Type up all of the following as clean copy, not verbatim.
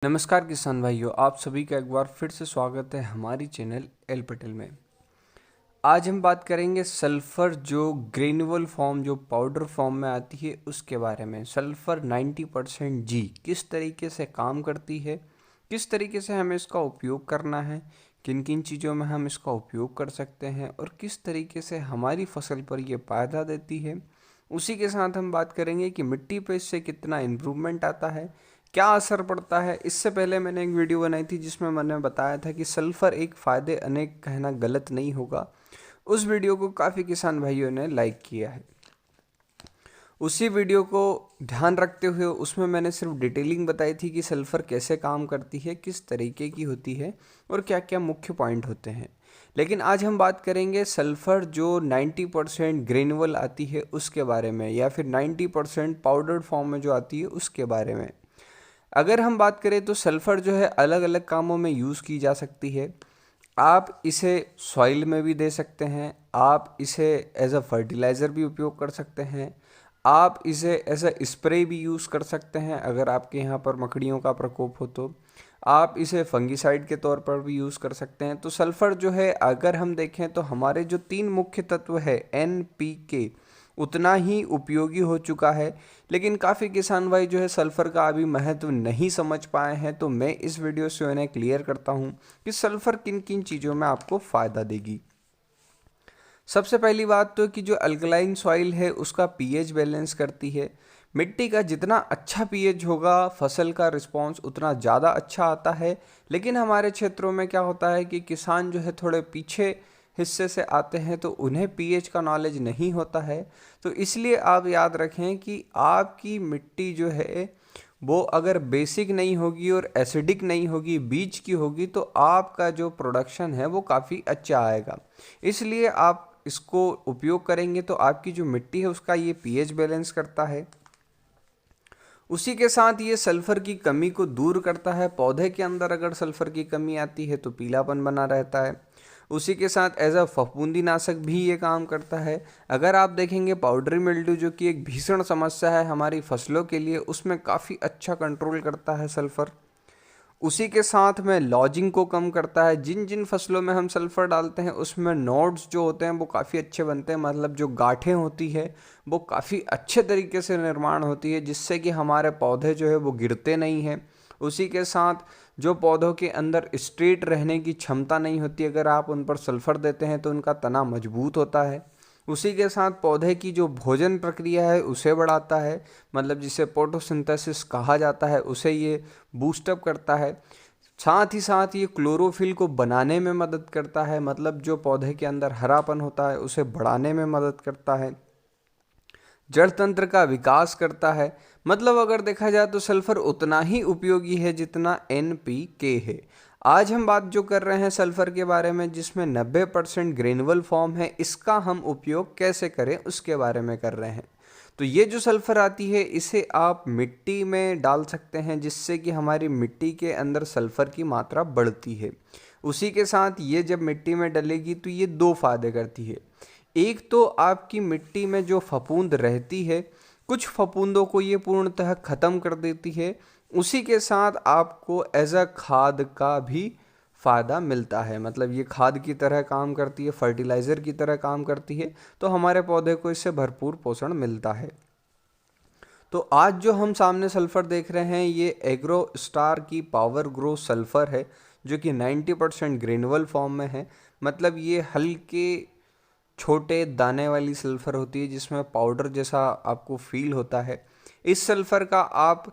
नमस्कार किसान भाइयों, आप सभी का एक बार फिर से स्वागत है हमारी चैनल एल पटेल में। आज हम बात करेंगे सल्फ़र जो ग्रेनुअल फॉर्म जो पाउडर फॉर्म में आती है उसके बारे में। सल्फ़र 90% जी किस तरीके से काम करती है, किस तरीके से हमें इसका उपयोग करना है, किन किन चीज़ों में हम इसका उपयोग कर सकते हैं और किस तरीके से हमारी फसल पर ये फ़ायदा देती है। उसी के साथ हम बात करेंगे कि मिट्टी पे इससे कितना इम्प्रूवमेंट आता है, क्या असर पड़ता है। इससे पहले मैंने एक वीडियो बनाई थी जिसमें मैंने बताया था कि सल्फ़र एक फ़ायदे अनेक कहना गलत नहीं होगा। उस वीडियो को काफ़ी किसान भाइयों ने लाइक किया है। उसी वीडियो को ध्यान रखते हुए उसमें मैंने सिर्फ डिटेलिंग बताई थी कि सल्फ़र कैसे काम करती है, किस तरीके की होती है और क्या क्या मुख्य पॉइंट होते हैं। लेकिन आज हम बात करेंगे सल्फ़र जो 90% ग्रेनुअल आती है उसके बारे में, या फिर 90% पाउडर्ड फॉर्म में जो आती है उसके बारे में। अगर हम बात करें तो सल्फ़र जो है अलग अलग कामों में यूज़ की जा सकती है। आप इसे सॉइल में भी दे सकते हैं, आप इसे एज अ फर्टिलाइज़र भी उपयोग कर सकते हैं, आप इसे एज अ स्प्रे भी यूज़ कर सकते हैं। अगर आपके यहाँ पर मकड़ियों का प्रकोप हो तो आप इसे फंगिसाइड के तौर पर भी यूज़ कर सकते हैं। तो सल्फ़र जो है अगर हम देखें तो हमारे जो 3 मुख्य तत्व है NPK उतना ही उपयोगी हो चुका है। लेकिन काफ़ी किसान भाई जो है सल्फ़र का अभी महत्व नहीं समझ पाए हैं, तो मैं इस वीडियो से उन्हें क्लियर करता हूँ कि सल्फ़र किन किन चीज़ों में आपको फ़ायदा देगी। सबसे पहली बात तो कि जो अल्कलाइन सॉइल है उसका पीएच बैलेंस करती है। मिट्टी का जितना अच्छा पीएच होगा फसल का रिस्पॉन्स उतना ज़्यादा अच्छा आता है। लेकिन हमारे क्षेत्रों में क्या होता है कि किसान जो है थोड़े पीछे हिस्से से आते हैं तो उन्हें पीएच का नॉलेज नहीं होता है। तो इसलिए आप याद रखें कि आपकी मिट्टी जो है वो अगर बेसिक नहीं होगी और एसिडिक नहीं होगी, बीज की होगी, तो आपका जो प्रोडक्शन है वो काफ़ी अच्छा आएगा। इसलिए आप इसको उपयोग करेंगे तो आपकी जो मिट्टी है उसका ये पीएच बैलेंस करता है। उसी के साथ ये सल्फ़र की कमी को दूर करता है। पौधे के अंदर अगर सल्फ़र की कमी आती है तो पीलापन बना रहता है। उसी के साथ एज अ फफूंदीनाशक भी ये काम करता है। अगर आप देखेंगे पाउडरी मिल्ड्यू जो कि एक भीषण समस्या है हमारी फसलों के लिए, उसमें काफ़ी अच्छा कंट्रोल करता है सल्फ़र। उसी के साथ में लॉजिंग को कम करता है। जिन जिन फसलों में हम सल्फ़र डालते हैं उसमें नोड्स जो होते हैं वो काफ़ी अच्छे बनते हैं, मतलब जो गांठें होती है वो काफ़ी अच्छे तरीके से निर्माण होती है, जिससे कि हमारे पौधे जो है वो गिरते नहीं हैं। उसी के साथ जो पौधों के अंदर स्ट्रेट रहने की क्षमता नहीं होती, अगर आप उन पर सल्फ़र देते हैं तो उनका तना मजबूत होता है। उसी के साथ पौधे की जो भोजन प्रक्रिया है उसे बढ़ाता है, मतलब जिसे फोटोसिंथेसिस कहा जाता है, उसे ये बूस्टअप करता है। साथ ही साथ ये क्लोरोफिल को बनाने में मदद करता है, मतलब जो पौधे के अंदर हरापन होता है उसे बढ़ाने में मदद करता है। जड़ तंत्र का विकास करता है। मतलब अगर देखा जाए तो सल्फर उतना ही उपयोगी है जितना NPK है। आज हम बात जो कर रहे हैं सल्फर के बारे में, जिसमें 90% ग्रेनुअल फॉर्म है, इसका हम उपयोग कैसे करें उसके बारे में कर रहे हैं। तो ये जो सल्फर आती है इसे आप मिट्टी में डाल सकते हैं, जिससे कि हमारी मिट्टी के अंदर सल्फर की मात्रा बढ़ती है। उसी के साथ ये जब मिट्टी में डलेगी तो ये दो फायदे करती है। एक तो आपकी मिट्टी में जो फफूंद रहती है, कुछ फफूंदों को ये पूर्णतः ख़त्म कर देती है। उसी के साथ आपको एज अ खाद का भी फ़ायदा मिलता है, मतलब ये खाद की तरह काम करती है, फर्टिलाइज़र की तरह काम करती है। तो हमारे पौधे को इससे भरपूर पोषण मिलता है। तो आज जो हम सामने सल्फ़र देख रहे हैं ये एग्रो स्टार की पावर ग्रो सल्फ़र है, जो कि 90% ग्रेनुअल फॉर्म में है। मतलब ये हल्के छोटे दाने वाली सल्फ़र होती है जिसमें पाउडर जैसा आपको फील होता है। इस सल्फ़र का आप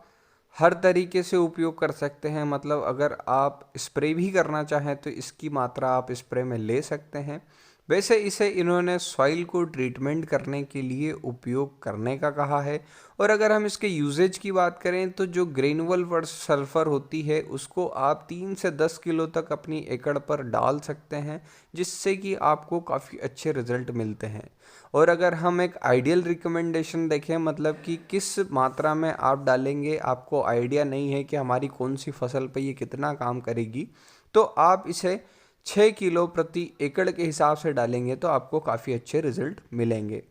हर तरीके से उपयोग कर सकते हैं, मतलब अगर आप स्प्रे भी करना चाहें तो इसकी मात्रा आप स्प्रे में ले सकते हैं। वैसे इसे इन्होंने सॉइल को ट्रीटमेंट करने के लिए उपयोग करने का कहा है। और अगर हम इसके यूजेज की बात करें तो जो ग्रेनुअल सल्फ़र होती है उसको आप 3 से 10 किलो तक अपनी एकड़ पर डाल सकते हैं, जिससे कि आपको काफ़ी अच्छे रिजल्ट मिलते हैं। और अगर हम एक आइडियल रिकमेंडेशन देखें, मतलब कि किस मात्रा में आप डालेंगे, आपको आइडिया नहीं है कि हमारी कौन सी फसल पे ये कितना काम करेगी, तो आप इसे 6 किलो प्रति एकड़ के हिसाब से डालेंगे तो आपको काफ़ी अच्छे रिजल्ट मिलेंगे।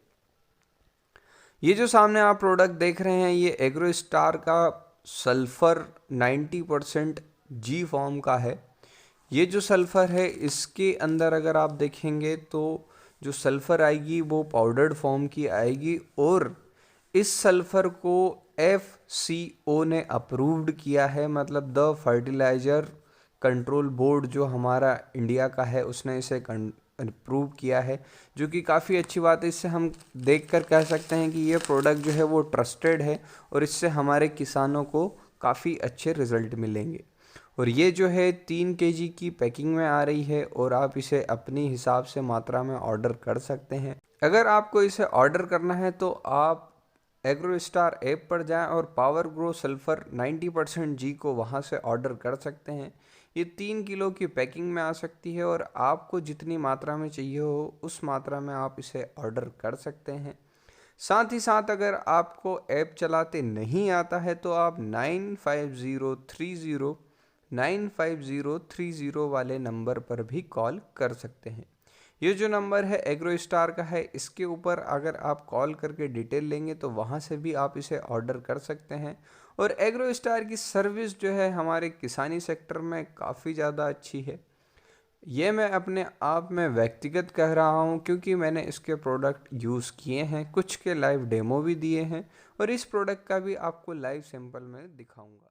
ये जो सामने आप प्रोडक्ट देख रहे हैं ये एग्रो स्टार का सल्फ़र 90% जी फॉर्म का है। ये जो सल्फ़र है इसके अंदर अगर आप देखेंगे तो जो सल्फ़र आएगी वो पाउडर्ड फॉर्म की आएगी, और इस सल्फ़र को FCO ने अप्रूव्ड किया है, मतलब द फर्टिलाइज़र कंट्रोल बोर्ड जो हमारा इंडिया का है उसने इसे अप्रूव किया है, जो कि काफ़ी अच्छी बात है। इससे हम देखकर कह सकते हैं कि ये प्रोडक्ट जो है वो ट्रस्टेड है और इससे हमारे किसानों को काफ़ी अच्छे रिज़ल्ट मिलेंगे। और ये जो है 3 kg की पैकिंग में आ रही है और आप इसे अपनी हिसाब से मात्रा में ऑर्डर कर सकते हैं। अगर आपको इसे ऑर्डर करना है तो आप एग्रोस्टार ऐप पर जाएं और पावर ग्रो सल्फ़र 90% जी को वहां से ऑर्डर कर सकते हैं। ये 3 किलो की पैकिंग में आ सकती है और आपको जितनी मात्रा में चाहिए हो उस मात्रा में आप इसे ऑर्डर कर सकते हैं। साथ ही साथ अगर आपको ऐप चलाते नहीं आता है तो आप 95030 वाले नंबर पर भी कॉल कर सकते हैं। ये जो नंबर है एग्रो स्टार का है, इसके ऊपर अगर आप कॉल करके डिटेल लेंगे तो वहाँ से भी आप इसे ऑर्डर कर सकते हैं। और एग्रो स्टार की सर्विस जो है हमारे किसानी सेक्टर में काफ़ी ज़्यादा अच्छी है। ये मैं अपने आप में व्यक्तिगत कह रहा हूँ क्योंकि मैंने इसके प्रोडक्ट यूज़ किए हैं, कुछ के लाइव डेमो भी दिए हैं और इस प्रोडक्ट का भी आपको लाइव सैंपल में दिखाऊंगा।